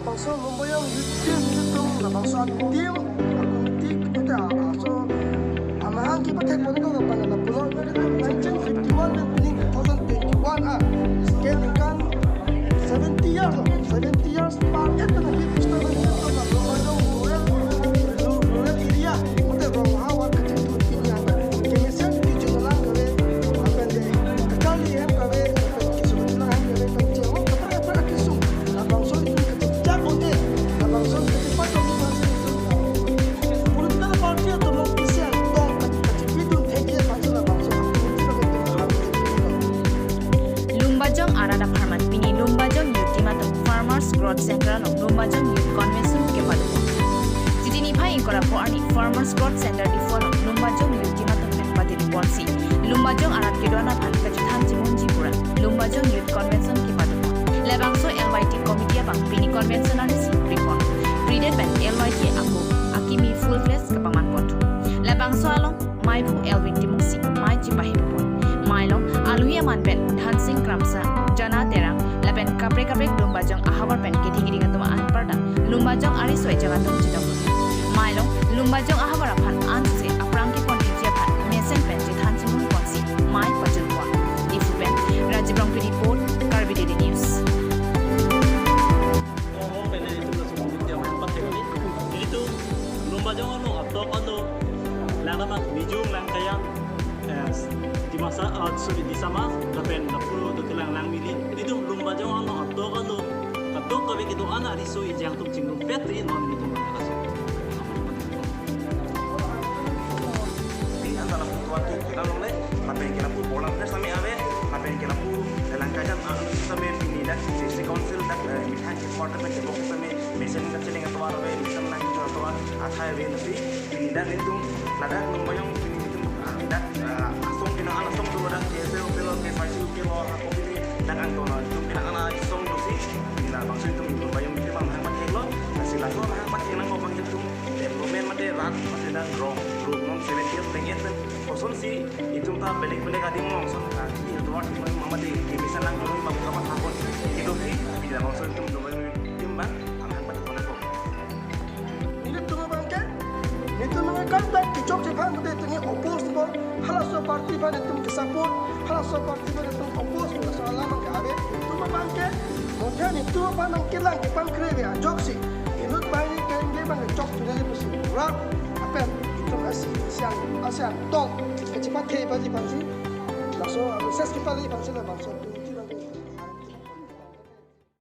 bangsa membayang yutim itu la bangsa tim aku tik kita so amahan kita tek mondo ka pana la pulo na itu 1951 dan ini 2021 scale kan 70 years paket na kita na kita na rural area kita rong hawa ka itu ini ana kemisian di jualan kare apa deh kali em kare kesulitan kare pencet kapra kisu la bangsa itu kita bonde la bangsa itu patut bangsa itu political party atau mau kisian dong itu tege bangsa la bangsa Lumbajong arada farman pini Lumbajong Ultimatum Farmers Growth Center no Lumbajong Youth Convention ke padu. Jadi ni pai kora po ani Farmers Growth Center di follow Lumbajong Ultimatum ke padu di polisi. Lumbajong arat ke dona pan ke juthan jimunji pura. Lumbajong Youth Convention ke padu. Lebangso LYT Committee bang pini convention ani si report. Predet ban LYT aku akimi full class ke paman pot. Lebangso along mai bu Elvin Timungsi mai cipahi bu. Mailong aluya manben dancing kramsa jana terang laben kaprek lumbajong ahabar pen ke thigi dinga tuma an parda lumbajong ari soi jaga tum chidam Mailong lumbajong ahabar aphan an se aprang ke kon je phan mesen pen je than chimun konsi mai pajul kwa ifu pen rajibrong pi report karbi daily news itu lumbajong anu atok anu lagamak mijung lang kaya di masa di sama lapen dapur tu lang mili itu lumbajong anu atok kabe itu anak riso ijang tum cingrum peti non itu kaso di antara waktu kita nolai lapen kita pun bola terus kami ave lapen kita pun dalam kajian kami ini dah sisi council dah mithan important macam bok kami mesin kecil yang tua ave mesin lagi tua athai ave nanti ini dah itu lada lumbajong dah asong kena anak asong tu dah KSL kilo KFC kilo aku ini dan angkona itu kena anak asong tu sih bila bangsa itu lumbajong itu bang hang mat helo hasil lagu hang mat yang kau bang itu development made rat made dan wrong group non 70 pengen koson sih itu tak belik adi ngomong son itu waktu mama di bisa lang dulu babu kapan hakon itu sih bila bangsa itu lumbajong itu bang hang mat kona kok ini tu bangke itu mengakan dan kicok cepat muda itu ni oppose bo halaso parti pada itu ke support halaso parti pada itu oppose bo soalan mangkare itu bangke modern itu apa nang kilang ke pan kreve a joksi inut bani kan dia bang jok tu dari musim rap apa itu asian tong kecepat ke bagi bangsi laso ses kita lagi bangsi la bangsa